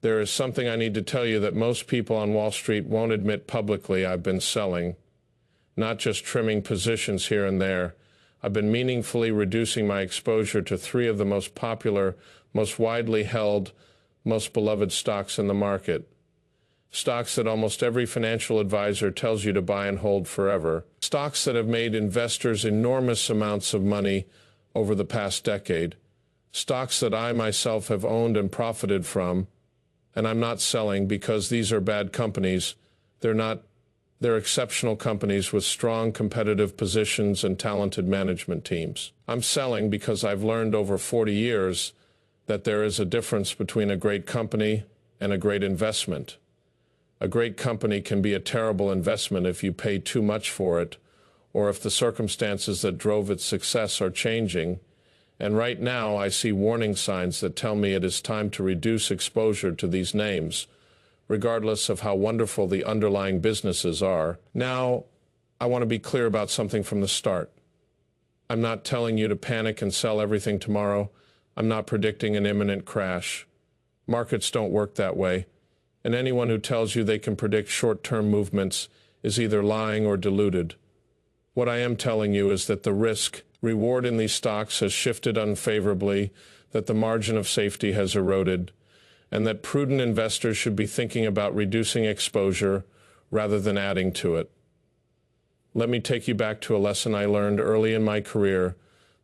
There is something I need to tell you that most people on Wall Street won't admit publicly. I've been selling, not just trimming positions here and there. I've been meaningfully reducing my exposure to three of the most popular, most widely held, most beloved stocks in the market. Stocks that almost every financial advisor tells you to buy and hold forever. Stocks that have made investors enormous amounts of money over the past decade. Stocks that I myself have owned and profited from. And I'm not selling because these are bad companies. They're not. They're exceptional companies with strong competitive positions and talented management teams. I'm selling because I've learned over 40 years that there is a difference between a great company and a great investment. A great company can be a terrible investment if you pay too much for it, or if the circumstances that drove its success are changing. And right now, I see warning signs that tell me it is time to reduce exposure to these names, regardless of how wonderful the underlying businesses are. Now, I want to be clear about something from the start. I'm not telling you to panic and sell everything tomorrow. I'm not predicting an imminent crash. Markets don't work that way. And anyone who tells you they can predict short-term movements is either lying or deluded. What I am telling you is that the risk-reward in these stocks has shifted unfavorably, that the margin of safety has eroded, and that prudent investors should be thinking about reducing exposure rather than adding to it. Let me take you back to a lesson I learned early in my career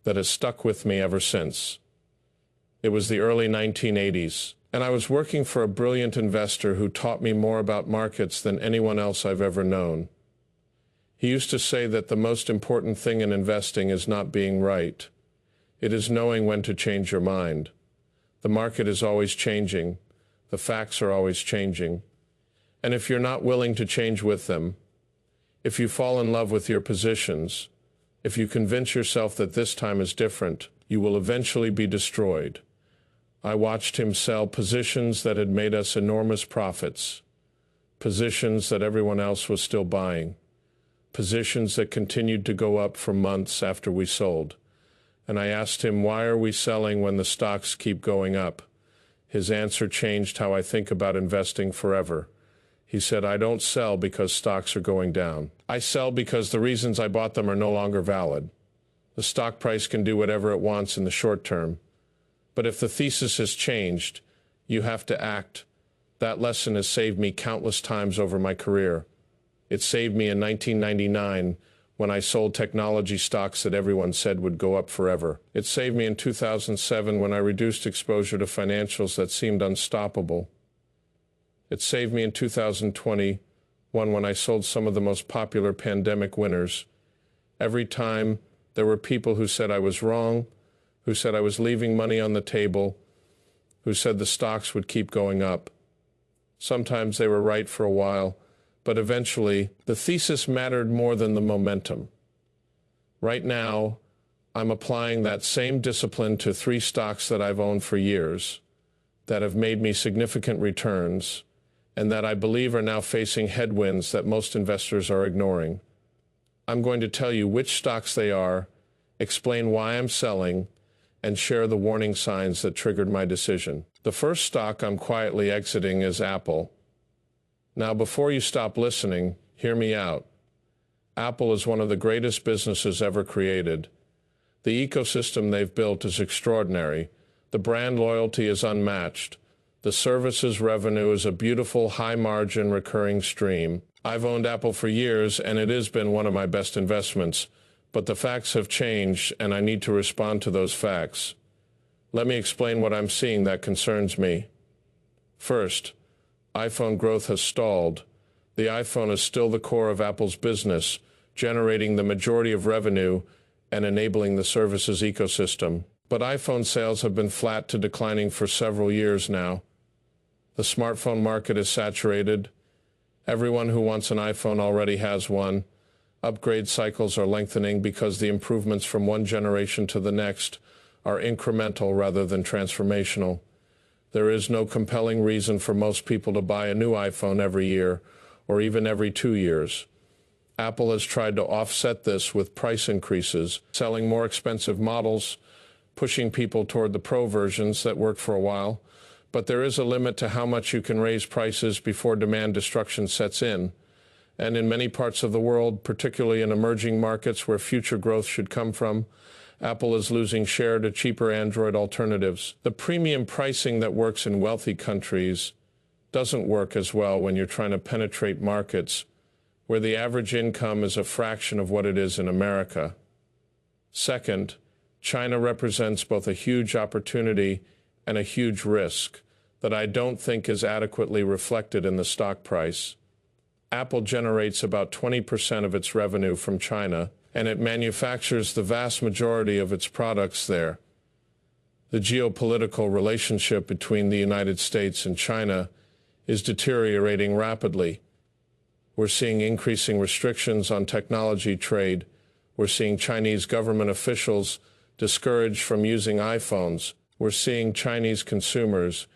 that has stuck with me ever since. It was the early 1980s, and I was working for a brilliant investor who taught me more about markets than anyone else I've ever known. He used to say that the most important thing in investing is not being right. It is knowing when to change your mind. The market is always changing. The facts are always changing. And if you're not willing to change with them, if you fall in love with your positions, if you convince yourself that this time is different, you will eventually be destroyed. I watched him sell positions that had made us enormous profits, positions that everyone else was still buying, positions that continued to go up for months after we sold. And I asked him, why are we selling when the stocks keep going up? His answer changed how I think about investing forever. He said, I don't sell because stocks are going down. I sell because the reasons I bought them are no longer valid. The stock price can do whatever it wants in the short term. But if the thesis has changed, you have to act. That lesson has saved me countless times over my career. It saved me in 1999 when I sold technology stocks that everyone said would go up forever. It saved me in 2007 when I reduced exposure to financials that seemed unstoppable. It saved me in 2021 when I sold some of the most popular pandemic winners. Every time there were people who said I was wrong, who said I was leaving money on the table, who said the stocks would keep going up. Sometimes they were right for a while, but eventually the thesis mattered more than the momentum. Right now, I'm applying that same discipline to three stocks that I've owned for years, that have made me significant returns, and that I believe are now facing headwinds that most investors are ignoring. I'm going to tell you which stocks they are, explain why I'm selling, and share the warning signs that triggered my decision. The first stock I'm quietly exiting is Apple. Now, before you stop listening, hear me out. Apple is one of the greatest businesses ever created. The ecosystem they've built is extraordinary. The brand loyalty is unmatched. The services revenue is a beautiful, high-margin, recurring stream. I've owned Apple for years, and it has been one of my best investments. But the facts have changed, and I need to respond to those facts. Let me explain what I'm seeing that concerns me. First, iPhone growth has stalled. The iPhone is still the core of Apple's business, generating the majority of revenue and enabling the services ecosystem. But iPhone sales have been flat to declining for several years now. The smartphone market is saturated. Everyone who wants an iPhone already has one. Upgrade cycles are lengthening because the improvements from one generation to the next are incremental rather than transformational. There is no compelling reason for most people to buy a new iPhone every year or even every 2 years. Apple has tried to offset this with price increases, selling more expensive models, pushing people toward the Pro versions that work for a while, But there is a limit to how much you can raise prices before demand destruction sets in. And in many parts of the world, particularly in emerging markets where future growth should come from, Apple is losing share to cheaper Android alternatives. The premium pricing that works in wealthy countries doesn't work as well when you're trying to penetrate markets where the average income is a fraction of what it is in America. Second, China represents both a huge opportunity and a huge risk that I don't think is adequately reflected in the stock price. Apple generates about 20% of its revenue from China, and it manufactures the vast majority of its products there. The geopolitical relationship between the United States and China is deteriorating rapidly. We're seeing increasing restrictions on technology trade. We're seeing Chinese government officials discouraged from using iPhones. We're seeing Chinese consumers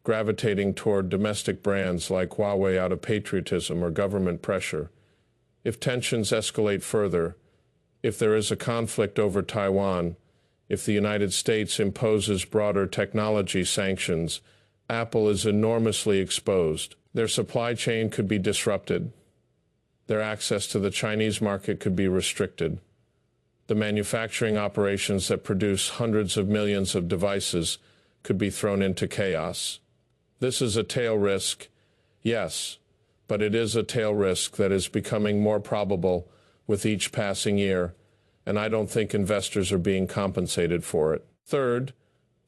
gravitating toward domestic brands like Huawei out of patriotism or government pressure. If tensions escalate further, if there is a conflict over Taiwan, if the United States imposes broader technology sanctions, Apple is enormously exposed. Their supply chain could be disrupted. Their access to the Chinese market could be restricted. The manufacturing operations that produce hundreds of millions of devices could be thrown into chaos. This is a tail risk, yes, but it is a tail risk that is becoming more probable with each passing year, and I don't think investors are being compensated for it. Third,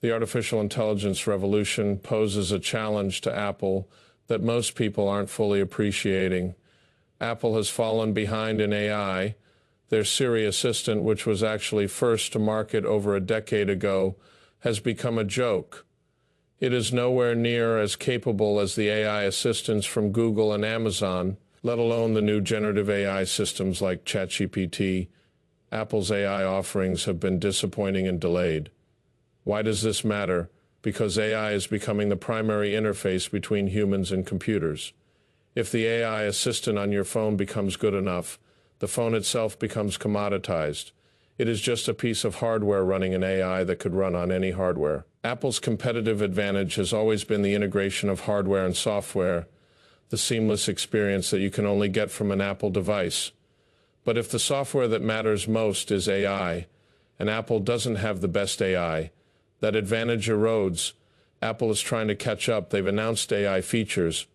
the artificial intelligence revolution poses a challenge to Apple that most people aren't fully appreciating. Apple has fallen behind in AI. Their Siri assistant, which was actually first to market over a decade ago, has become a joke. It is nowhere near as capable as the AI assistants from Google and Amazon, let alone the new generative AI systems like ChatGPT. Apple's AI offerings have been disappointing and delayed. Why does this matter? Because AI is becoming the primary interface between humans and computers. If the AI assistant on your phone becomes good enough, the phone itself becomes commoditized. It is just a piece of hardware running an AI that could run on any hardware. Apple's competitive advantage has always been the integration of hardware and software, the seamless experience that you can only get from an Apple device. But if the software that matters most is AI, and Apple doesn't have the best AI, that advantage erodes. Apple is trying to catch up. They've announced AI features,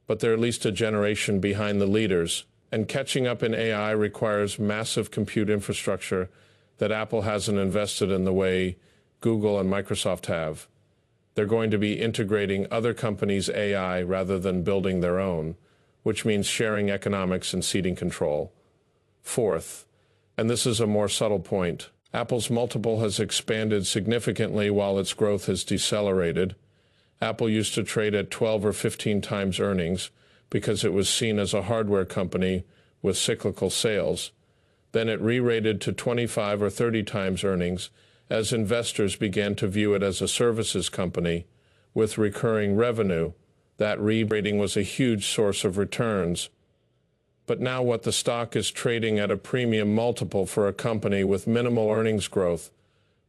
but they're at least a generation behind the leaders. And catching up in AI requires massive compute infrastructure that Apple hasn't invested in the way Google and Microsoft have. They're going to be integrating other companies' AI rather than building their own, which means sharing economics and ceding control. Fourth, and this is a more subtle point, Apple's multiple has expanded significantly while its growth has decelerated. Apple used to trade at 12 or 15 times earnings because it was seen as a hardware company with cyclical sales. Then it re-rated to 25 or 30 times earnings as investors began to view it as a services company with recurring revenue. That re-rating was a huge source of returns. But now what the stock is trading at a premium multiple for a company with minimal earnings growth.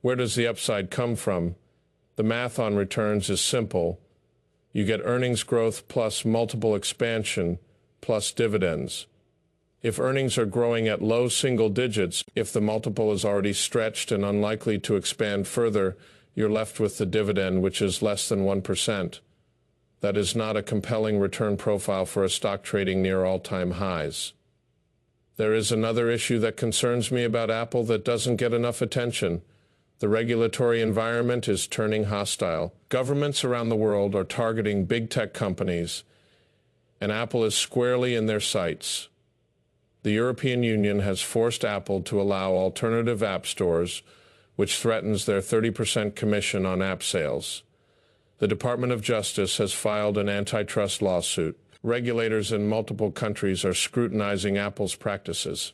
Where does the upside come from? The math on returns is simple. You get earnings growth plus multiple expansion plus dividends. If earnings are growing at low single digits, if the multiple is already stretched and unlikely to expand further, you're left with the dividend, which is less than 1%. That is not a compelling return profile for a stock trading near all-time highs. There is another issue that concerns me about Apple that doesn't get enough attention. The regulatory environment is turning hostile. Governments around the world are targeting big tech companies, and Apple is squarely in their sights. The European Union has forced Apple to allow alternative app stores, which threatens their 30% commission on app sales. The Department of Justice has filed an antitrust lawsuit. Regulators in multiple countries are scrutinizing Apple's practices.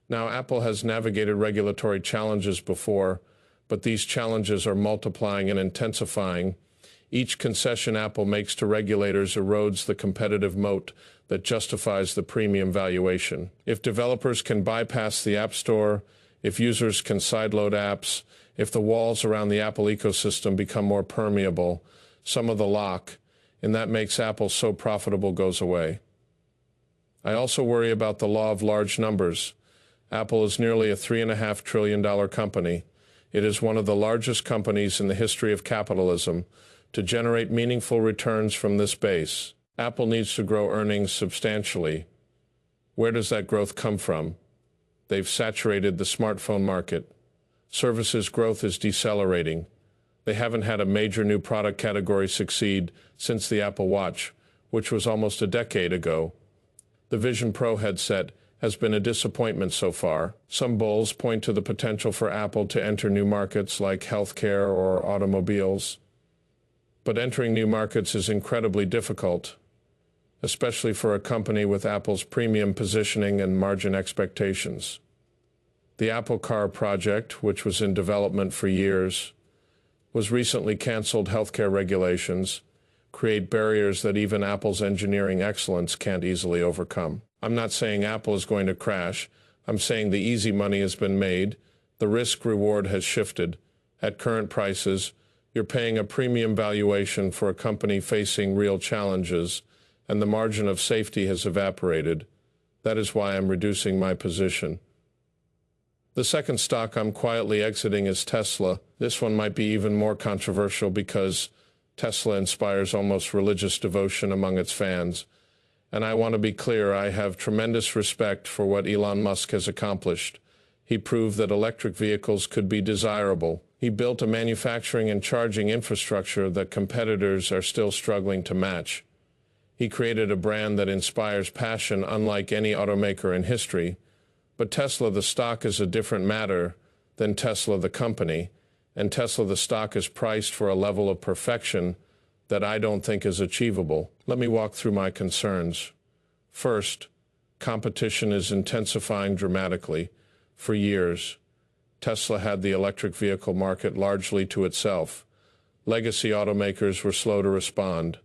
Now, Apple has navigated regulatory challenges before, but these challenges are multiplying and intensifying. Each concession Apple makes to regulators erodes the competitive moat that justifies the premium valuation. If developers can bypass the App Store, if users can sideload apps, if the walls around the Apple ecosystem become more permeable, some of the lock, and that makes Apple so profitable goes away. I also worry about the law of large numbers. Apple is nearly a $3.5 trillion company. It is one of the largest companies in the history of capitalism. To generate meaningful returns from this base, Apple needs to grow earnings substantially. Where does that growth come from? They've saturated the smartphone market. Services growth is decelerating. They haven't had a major new product category succeed since the Apple Watch, which was almost a decade ago. The Vision Pro headset has been a disappointment so far. Some bulls point to the potential for Apple to enter new markets like healthcare or automobiles. But entering new markets is incredibly difficult, especially for a company with Apple's premium positioning and margin expectations. The Apple Car project, which was in development for years, was recently canceled. Healthcare regulations create barriers that even Apple's engineering excellence can't easily overcome. I'm not saying Apple is going to crash. I'm saying the easy money has been made. The risk-reward has shifted. At current prices, you're paying a premium valuation for a company facing real challenges, and the margin of safety has evaporated. That is why I'm reducing my position. The second stock I'm quietly exiting is Tesla. This one might be even more controversial because Tesla inspires almost religious devotion among its fans. And I want to be clear, I have tremendous respect for what Elon Musk has accomplished. He proved that electric vehicles could be desirable. He built a manufacturing and charging infrastructure that competitors are still struggling to match. He created a brand that inspires passion unlike any automaker in history. But Tesla the stock is a different matter than Tesla the company, and Tesla the stock is priced for a level of perfection that I don't think is achievable. Let me walk through my concerns. First, competition is intensifying dramatically. For years, Tesla had the electric vehicle market largely to itself. Legacy automakers were slow to respond.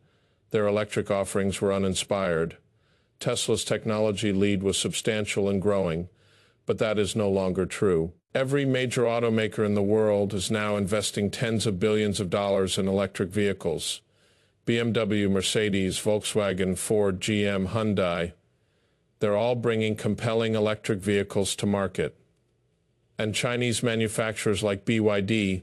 Their electric offerings were uninspired. Tesla's technology lead was substantial and growing, but that is no longer true. Every major automaker in the world is now investing tens of billions of dollars in electric vehicles. BMW, Mercedes, Volkswagen, Ford, GM, Hyundai, they're all bringing compelling electric vehicles to market. And Chinese manufacturers like BYD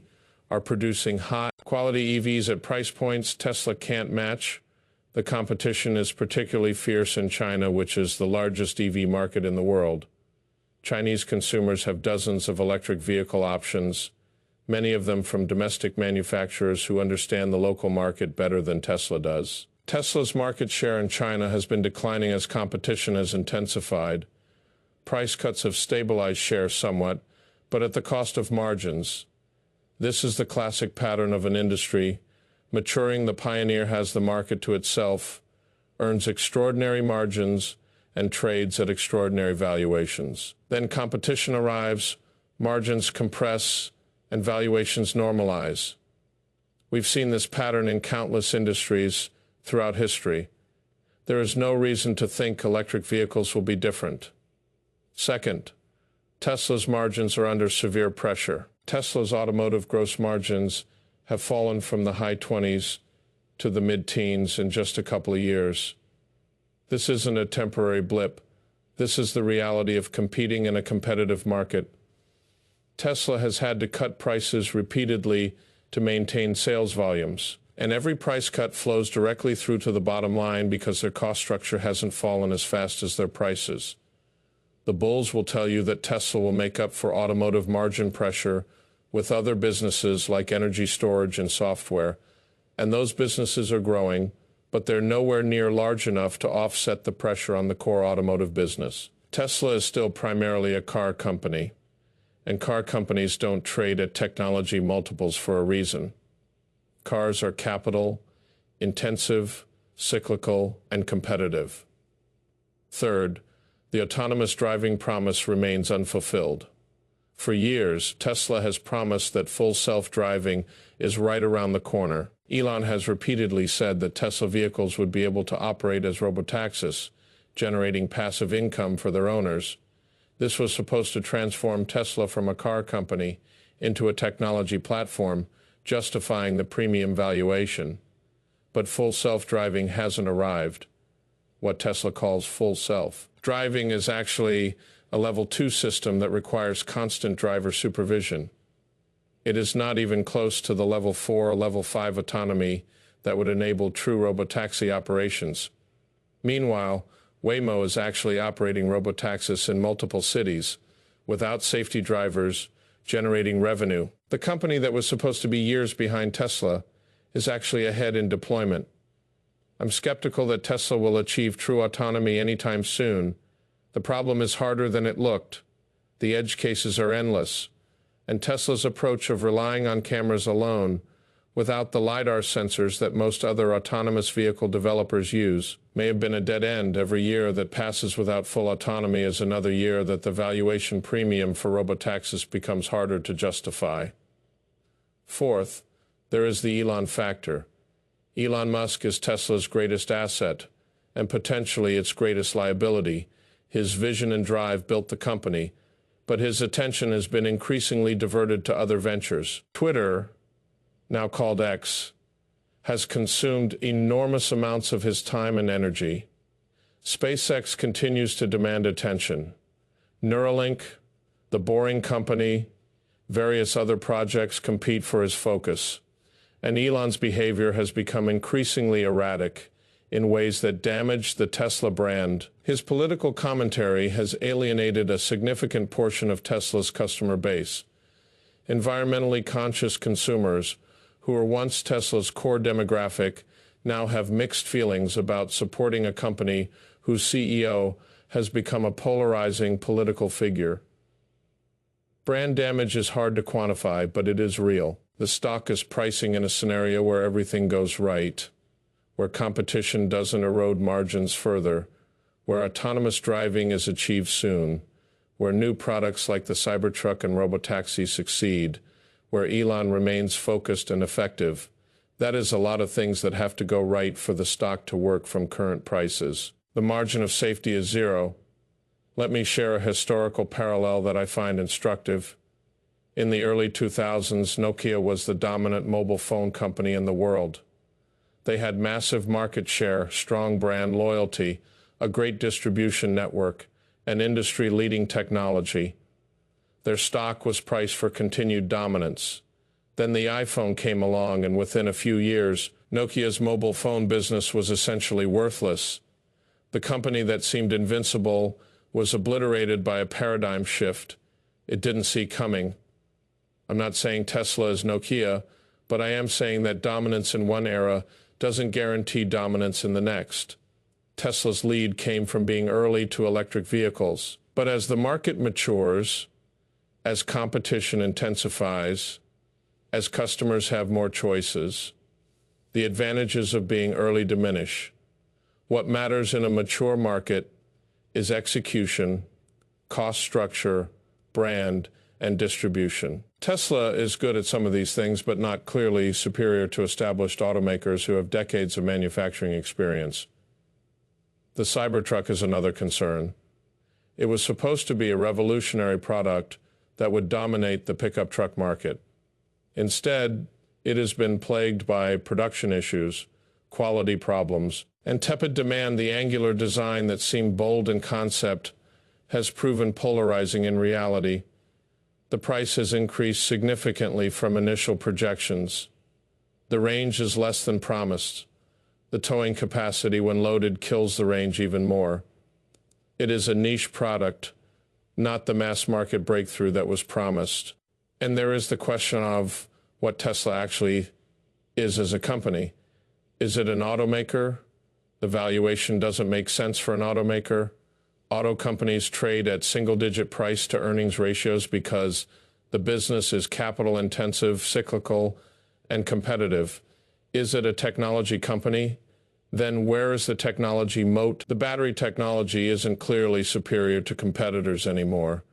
are producing high-quality EVs at price points Tesla can't match. The competition is particularly fierce in China, which is the largest EV market in the world. Chinese consumers have dozens of electric vehicle options, many of them from domestic manufacturers who understand the local market better than Tesla does. Tesla's market share in China has been declining as competition has intensified. Price cuts have stabilized share somewhat, but at the cost of margins. This is the classic pattern of an industry. Maturing, the pioneer has the market to itself, earns extraordinary margins, and trades at extraordinary valuations. Then competition arrives, margins compress, and valuations normalize. We've seen this pattern in countless industries throughout history. There is no reason to think electric vehicles will be different. Second, Tesla's margins are under severe pressure. Tesla's automotive gross margins have fallen from the high 20s to the mid-teens in just a couple of years. This isn't a temporary blip. This is the reality of competing in a competitive market. Tesla has had to cut prices repeatedly to maintain sales volumes, and every price cut flows directly through to the bottom line because their cost structure hasn't fallen as fast as their prices. The bulls will tell you that Tesla will make up for automotive margin pressure with other businesses like energy storage and software, and those businesses are growing, but they're nowhere near large enough to offset the pressure on the core automotive business. Tesla is still primarily a car company, and car companies don't trade at technology multiples for a reason. Cars are capital, intensive, cyclical, and competitive. Third, the autonomous driving promise remains unfulfilled. For years, Tesla has promised that full self-driving is right around the corner. Elon has repeatedly said that Tesla vehicles would be able to operate as robotaxis, generating passive income for their owners. This was supposed to transform Tesla from a car company into a technology platform, justifying the premium valuation. but full self-driving hasn't arrived. What Tesla calls full self. Driving is actually a level 2 system that requires constant driver supervision. It is not even close to the level 4 or level 5 autonomy that would enable true robotaxi operations. Meanwhile, Waymo is actually operating robotaxis in multiple cities, without safety drivers, generating revenue. The company that was supposed to be years behind Tesla is actually ahead in deployment. I'm skeptical that Tesla will achieve true autonomy anytime soon. The problem is harder than it looked. The edge cases are endless, and Tesla's approach of relying on cameras alone, without the LiDAR sensors that most other autonomous vehicle developers use, may have been a dead end. Every year that passes without full autonomy is another year that the valuation premium for robotaxis becomes harder to justify. Fourth, there is the Elon factor. Elon Musk is Tesla's greatest asset, and potentially its greatest liability. His vision and drive built the company, but his attention has been increasingly diverted to other ventures. Twitter, now called X, has consumed enormous amounts of his time and energy. SpaceX continues to demand attention. Neuralink, the Boring Company, various other projects compete for his focus. And Elon's behavior has become increasingly erratic in ways that damage the Tesla brand. His political commentary has alienated a significant portion of Tesla's customer base. Environmentally conscious consumers, who were once Tesla's core demographic, now have mixed feelings about supporting a company whose CEO has become a polarizing political figure. Brand damage is hard to quantify, but it is real. The stock is pricing in a scenario where everything goes right, where competition doesn't erode margins further, where autonomous driving is achieved soon, where new products like the Cybertruck and robotaxi succeed, where Elon remains focused and effective. That is a lot of things that have to go right for the stock to work from current prices. The margin of safety is zero. Let me share a historical parallel that I find instructive. In the early 2000s, Nokia was the dominant mobile phone company in the world. They had massive market share, strong brand loyalty, a great distribution network, and industry-leading technology. Their stock was priced for continued dominance. Then the iPhone came along, and within a few years, Nokia's mobile phone business was essentially worthless. The company that seemed invincible was obliterated by a paradigm shift it didn't see coming. I'm not saying Tesla is Nokia, but I am saying that dominance in one era doesn't guarantee dominance in the next. Tesla's lead came from being early to electric vehicles. But as the market matures, as competition intensifies, as customers have more choices, the advantages of being early diminish. What matters in a mature market is execution, cost structure, brand, and distribution. Tesla is good at some of these things, but not clearly superior to established automakers who have decades of manufacturing experience. The Cybertruck is another concern. It was supposed to be a revolutionary product that would dominate the pickup truck market. Instead, it has been plagued by production issues, quality problems, and tepid demand. The angular design that seemed bold in concept has proven polarizing in reality. The price has increased significantly from initial projections. The range is less than promised. The towing capacity when loaded kills the range even more. It is a niche product, not the mass market breakthrough that was promised. And there is the question of what Tesla actually is as a company. Is it an automaker? The valuation doesn't make sense for an automaker. Auto companies trade at single-digit price-to-earnings ratios because the business is capital-intensive, cyclical, and competitive. Is it a technology company? Then where is the technology moat? The battery technology isn't clearly superior to competitors anymore.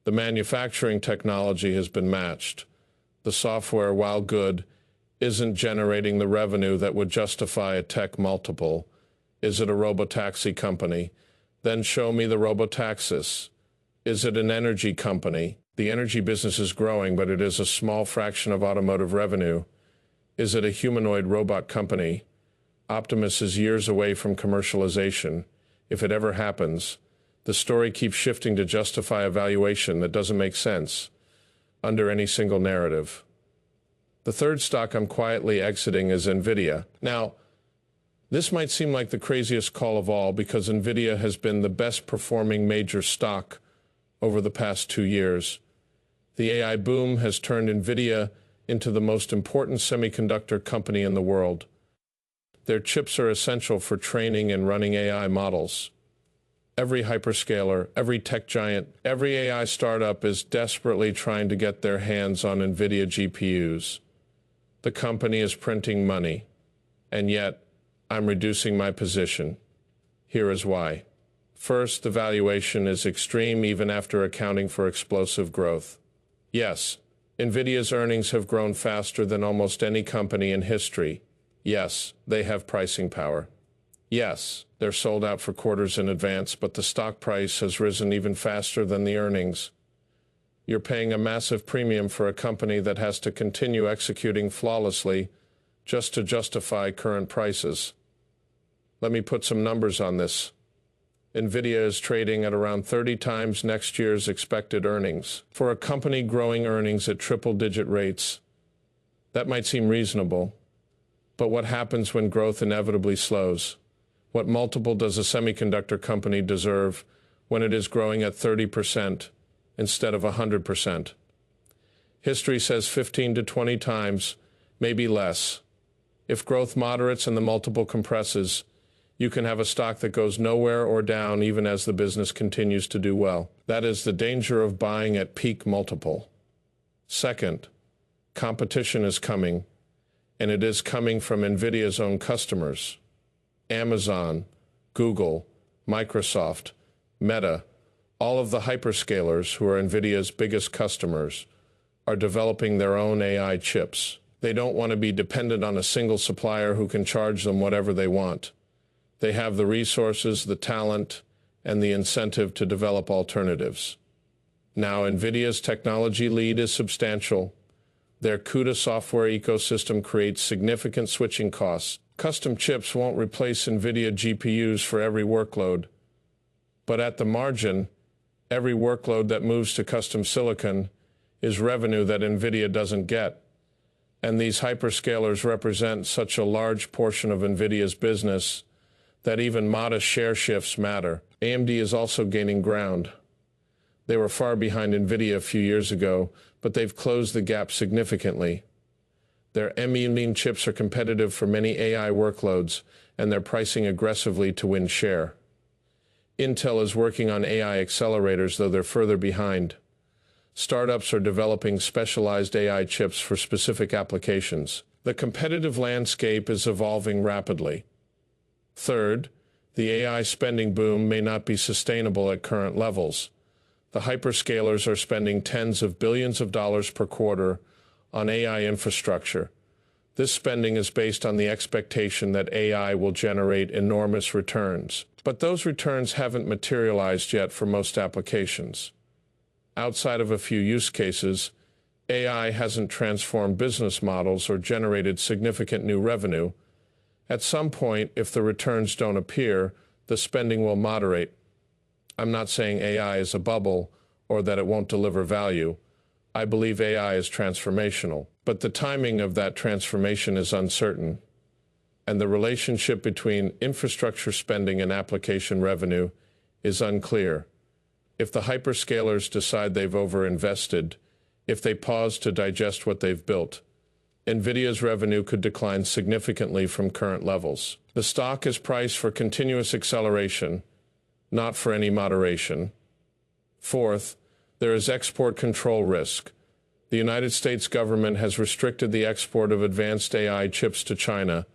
The manufacturing technology has been matched. The software, while good, isn't generating the revenue that would justify a tech multiple. Is it a robotaxi company? Then show me the robotaxis. Is it an energy company? The energy business is growing, but it is a small fraction of automotive revenue. Is it a humanoid robot company? Optimus is years away from commercialization. If it ever happens, the story keeps shifting to justify a valuation that doesn't make sense under any single narrative. The third stock I'm quietly exiting is NVIDIA. Now, this might seem like the craziest call of all because NVIDIA has been the best performing major stock over the past 2 years. The AI boom has turned NVIDIA into the most important semiconductor company in the world. Their chips are essential for training and running AI models. Every hyperscaler, every tech giant, every AI startup is desperately trying to get their hands on NVIDIA GPUs. The company is printing money, and yet I'm reducing my position. Here is why. First, the valuation is extreme even after accounting for explosive growth. Yes, NVIDIA's earnings have grown faster than almost any company in history. Yes, they have pricing power. Yes, they're sold out for quarters in advance, but the stock price has risen even faster than the earnings. You're paying a massive premium for a company that has to continue executing flawlessly just to justify current prices. Let me put some numbers on this. NVIDIA is trading at around 30 times next year's expected earnings. For a company growing earnings at triple-digit rates, that might seem reasonable. But what happens when growth inevitably slows? What multiple does a semiconductor company deserve when it is growing at 30% instead of 100%? History says 15 to 20 times, maybe less. If growth moderates and the multiple compresses, you can have a stock that goes nowhere or down even as the business continues to do well. That is the danger of buying at peak multiple. Second, competition is coming, and it is coming from NVIDIA's own customers. Amazon, Google, Microsoft, Meta, all of the hyperscalers who are NVIDIA's biggest customers are developing their own AI chips. They don't want to be dependent on a single supplier who can charge them whatever they want. They have the resources, the talent, and the incentive to develop alternatives. Now, NVIDIA's technology lead is substantial. Their CUDA software ecosystem creates significant switching costs. Custom chips won't replace NVIDIA GPUs for every workload. But at the margin, every workload that moves to custom silicon is revenue that NVIDIA doesn't get. And these hyperscalers represent such a large portion of NVIDIA's business that even modest share shifts matter. AMD is also gaining ground. They were far behind NVIDIA a few years ago, but they've closed the gap significantly. Their M-Lean chips are competitive for many AI workloads, and they're pricing aggressively to win share. Intel is working on AI accelerators, though they're further behind. Startups are developing specialized AI chips for specific applications. The competitive landscape is evolving rapidly. Third, the AI spending boom may not be sustainable at current levels. The hyperscalers are spending tens of billions of dollars per quarter on AI infrastructure. This spending is based on the expectation that AI will generate enormous returns. But those returns haven't materialized yet for most applications. Outside of a few use cases, AI hasn't transformed business models or generated significant new revenue. At some point, if the returns don't appear, the spending will moderate. I'm not saying AI is a bubble or that it won't deliver value. I believe AI is transformational, but the timing of that transformation is uncertain, and the relationship between infrastructure spending and application revenue is unclear. If the hyperscalers decide they've overinvested, if they pause to digest what they've built, NVIDIA's revenue could decline significantly from current levels. The stock is priced for continuous acceleration, not for any moderation. Fourth, there is export control risk. The United States government has restricted the export of advanced AI chips to China.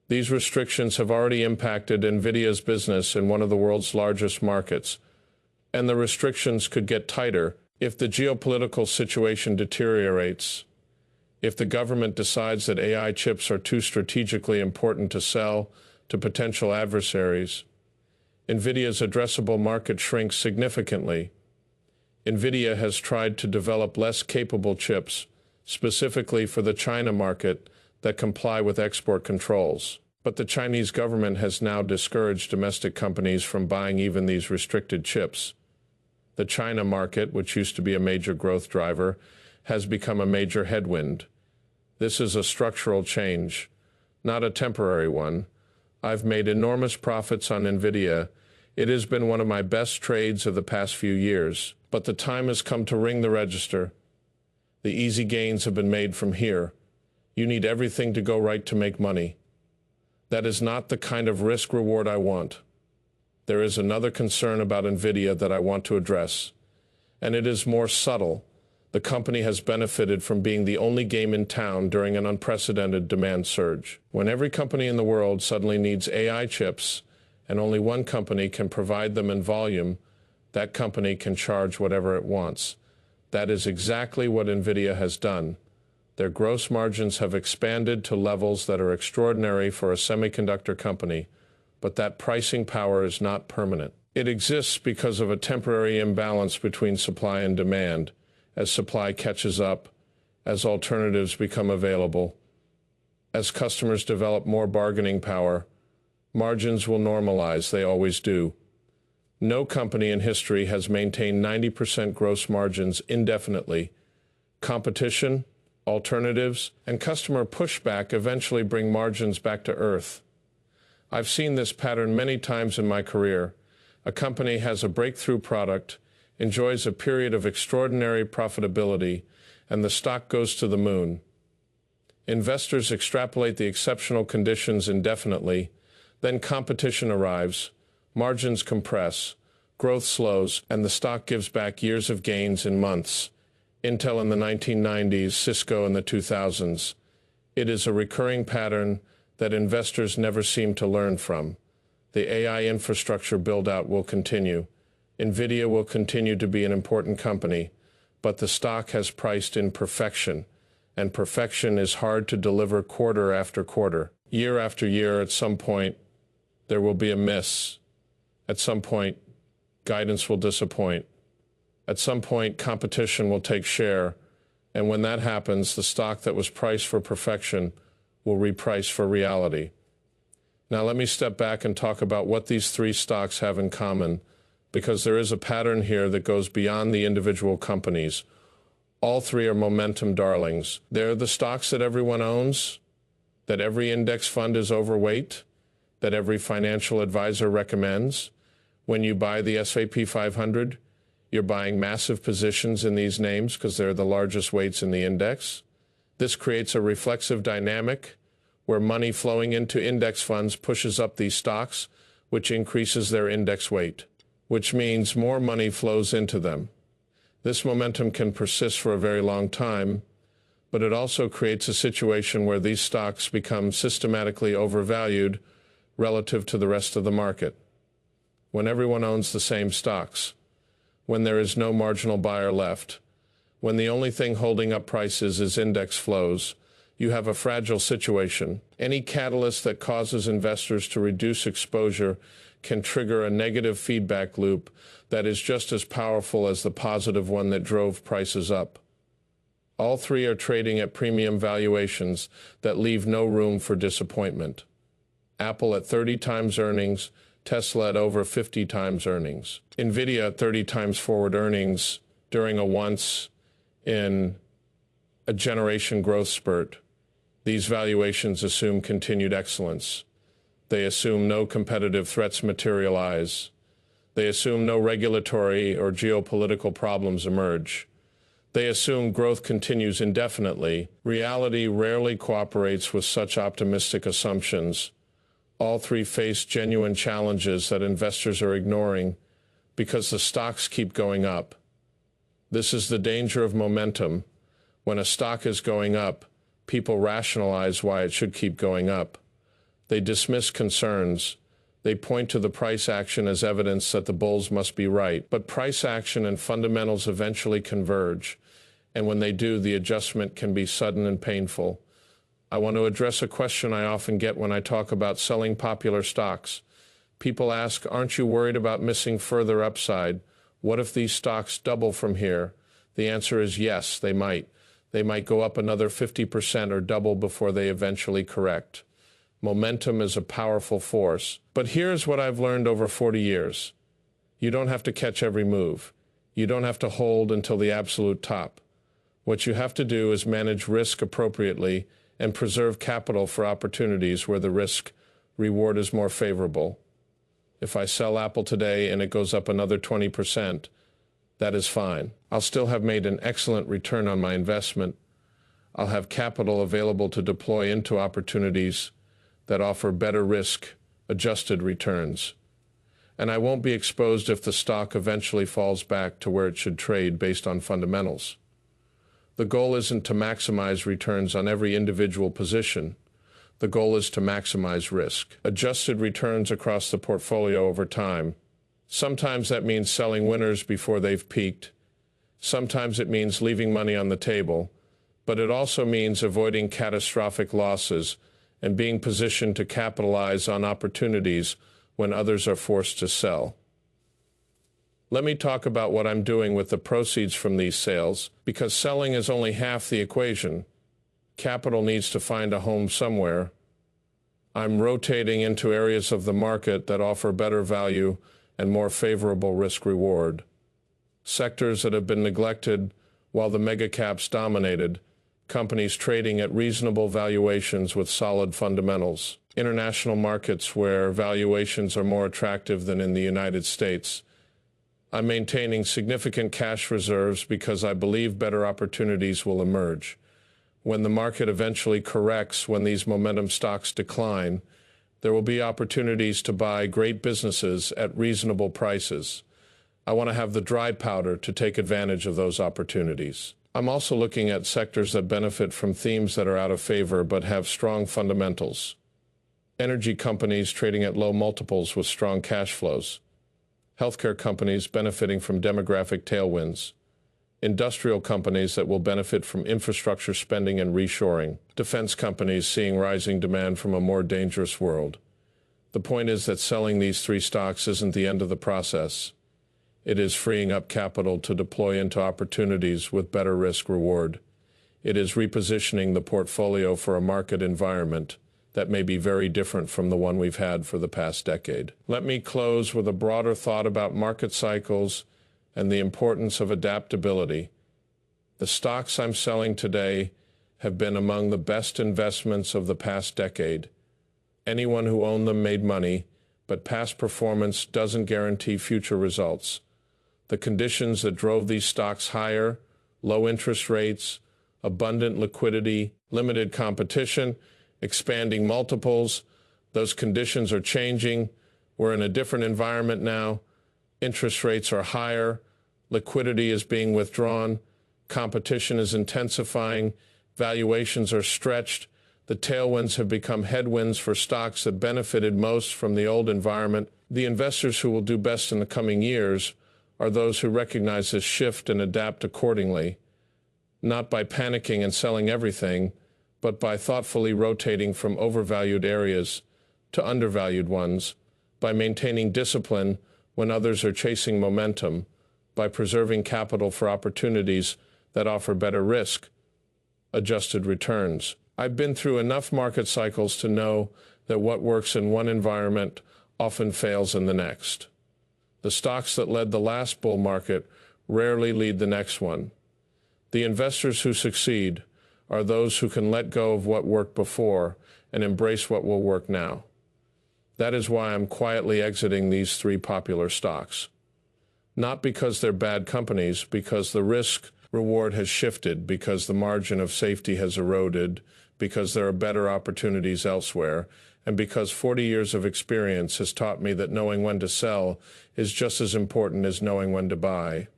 These restrictions have already impacted NVIDIA's business in one of the world's largest markets, and the restrictions could get tighter if the geopolitical situation deteriorates. If the government decides that AI chips are too strategically important to sell to potential adversaries, NVIDIA's addressable market shrinks significantly. NVIDIA has tried to develop less capable chips, specifically for the China market, that comply with export controls. But the Chinese government has now discouraged domestic companies from buying even these restricted chips. The China market, which used to be a major growth driver, has become a major headwind. This is a structural change, not a temporary one. I've made enormous profits on NVIDIA. It has been one of my best trades of the past few years, but the time has come to ring the register. The easy gains have been made from here. You need everything to go right to make money. That is not the kind of risk-reward I want. There is another concern about NVIDIA that I want to address, and it is more subtle. The company has benefited from being the only game in town during an unprecedented demand surge. When every company in the world suddenly needs AI chips, and only one company can provide them in volume, that company can charge whatever it wants. That is exactly what NVIDIA has done. Their gross margins have expanded to levels that are extraordinary for a semiconductor company, but that pricing power is not permanent. It exists because of a temporary imbalance between supply and demand. As supply catches up, as alternatives become available, as customers develop more bargaining power, margins will normalize. They always do. No company in history has maintained 90% gross margins indefinitely. Competition, alternatives, and customer pushback eventually bring margins back to earth. I've seen this pattern many times in my career. A company has a breakthrough product, enjoys a period of extraordinary profitability, and the stock goes to the moon. Investors extrapolate the exceptional conditions indefinitely, then competition arrives, margins compress, growth slows, and the stock gives back years of gains in months. Intel in the 1990s, Cisco in the 2000s. It is a recurring pattern that investors never seem to learn from. The AI infrastructure build-out will continue. NVIDIA will continue to be an important company, but the stock has priced in perfection, and perfection is hard to deliver quarter after quarter. Year after year, at some point, there will be a miss. At some point, guidance will disappoint. At some point, competition will take share, and when that happens, the stock that was priced for perfection will reprice for reality. Now let me step back and talk about what these three stocks have in common, because there is a pattern here that goes beyond the individual companies. All three are momentum darlings. They're the stocks that everyone owns, that every index fund is overweight, that every financial advisor recommends. When you buy the S&P 500, you're buying massive positions in these names because they're the largest weights in the index. This creates a reflexive dynamic where money flowing into index funds pushes up these stocks, which increases their index weight, which means more money flows into them. This momentum can persist for a very long time, but it also creates a situation where these stocks become systematically overvalued relative to the rest of the market. When everyone owns the same stocks, when there is no marginal buyer left, when the only thing holding up prices is index flows, you have a fragile situation. Any catalyst that causes investors to reduce exposure can trigger a negative feedback loop that is just as powerful as the positive one that drove prices up. All three are trading at premium valuations that leave no room for disappointment. Apple at 30 times earnings, Tesla at over 50 times earnings, NVIDIA at 30 times forward earnings during a once-in-a-generation growth spurt. These valuations assume continued excellence. They assume no competitive threats materialize. They assume no regulatory or geopolitical problems emerge. They assume growth continues indefinitely. Reality rarely cooperates with such optimistic assumptions. All three face genuine challenges that investors are ignoring because the stocks keep going up. This is the danger of momentum. When a stock is going up, people rationalize why it should keep going up. They dismiss concerns. They point to the price action as evidence that the bulls must be right. But price action and fundamentals eventually converge, and when they do, the adjustment can be sudden and painful. I want to address a question I often get when I talk about selling popular stocks. People ask, aren't you worried about missing further upside? What if these stocks double from here? The answer is yes, they might. They might go up another 50% or double before they eventually correct. Momentum is a powerful force. But here's what I've learned over 40 years. You don't have to catch every move. You don't have to hold until the absolute top. What you have to do is manage risk appropriately and preserve capital for opportunities where the risk-reward is more favorable. If I sell Apple today and it goes up another 20%, that is fine. I'll still have made an excellent return on my investment. I'll have capital available to deploy into opportunities that offer better risk-adjusted returns. And I won't be exposed if the stock eventually falls back to where it should trade based on fundamentals. The goal isn't to maximize returns on every individual position. The goal is to maximize risk-adjusted returns across the portfolio over time. Sometimes that means selling winners before they've peaked. Sometimes it means leaving money on the table. But it also means avoiding catastrophic losses and being positioned to capitalize on opportunities when others are forced to sell. Let me talk about what I'm doing with the proceeds from these sales, because selling is only half the equation. Capital needs to find a home somewhere. I'm rotating into areas of the market that offer better value and more favorable risk-reward. Sectors that have been neglected while the mega-caps dominated, companies trading at reasonable valuations with solid fundamentals. International markets where valuations are more attractive than in the United States. I'm maintaining significant cash reserves because I believe better opportunities will emerge. When the market eventually corrects, when these momentum stocks decline, there will be opportunities to buy great businesses at reasonable prices. I want to have the dry powder to take advantage of those opportunities. I'm also looking at sectors that benefit from themes that are out of favor but have strong fundamentals. Energy companies trading at low multiples with strong cash flows. Healthcare companies benefiting from demographic tailwinds. Industrial companies that will benefit from infrastructure spending and reshoring. Defense companies seeing rising demand from a more dangerous world. The point is that selling these three stocks isn't the end of the process. It is freeing up capital to deploy into opportunities with better risk-reward. It is repositioning the portfolio for a market environment that may be very different from the one we've had for the past decade. Let me close with a broader thought about market cycles and the importance of adaptability. The stocks I'm selling today have been among the best investments of the past decade. Anyone who owned them made money, but past performance doesn't guarantee future results. The conditions that drove these stocks higher, low interest rates, abundant liquidity, limited competition, expanding multiples, those conditions are changing. We're in a different environment now. Interest rates are higher, liquidity is being withdrawn, competition is intensifying, valuations are stretched. The tailwinds have become headwinds for stocks that benefited most from the old environment. The investors who will do best in the coming years are those who recognize this shift and adapt accordingly, not by panicking and selling everything, but by thoughtfully rotating from overvalued areas to undervalued ones, by maintaining discipline when others are chasing momentum, by preserving capital for opportunities that offer better risk-adjusted returns. I've been through enough market cycles to know that what works in one environment often fails in the next. The stocks that led the last bull market rarely lead the next one. The investors who succeed are those who can let go of what worked before and embrace what will work now. That is why I'm quietly exiting these three popular stocks. Not because they're bad companies, because the risk-reward has shifted, because the margin of safety has eroded, because there are better opportunities elsewhere, and because 40 years of experience has taught me that knowing when to sell is just as important as knowing when to buy.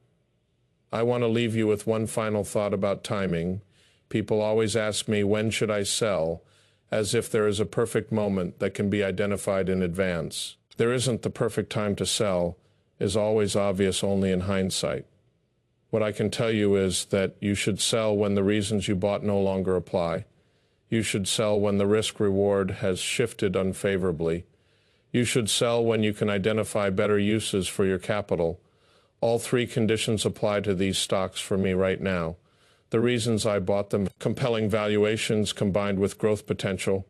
I want to leave you with one final thought about timing. People always ask me, when should I sell, as if there is a perfect moment that can be identified in advance. There isn't. The perfect time to sell is always obvious only in hindsight. What I can tell you is that you should sell when the reasons you bought no longer apply. You should sell when the risk-reward has shifted unfavorably. You should sell when you can identify better uses for your capital. All three conditions apply to these stocks for me right now. The reasons I bought them: compelling valuations combined with growth potential,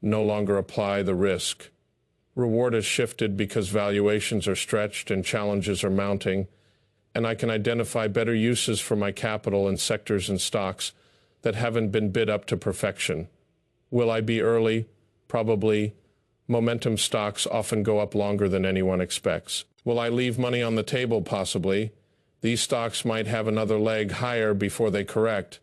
no longer apply the risk. Reward has shifted because valuations are stretched and challenges are mounting, and I can identify better uses for my capital in sectors and stocks that haven't been bid up to perfection. Will I be early? Probably. Momentum stocks often go up longer than anyone expects. Will I leave money on the table? Possibly. These stocks might have another leg higher before they correct,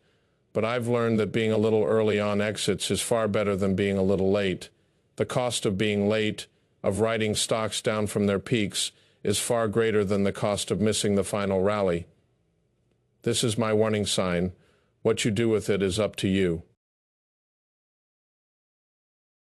but I've learned that being a little early on exits is far better than being a little late. The cost of being late, of writing stocks down from their peaks, is far greater than the cost of missing the final rally. This is my warning sign. What you do with it is up to you.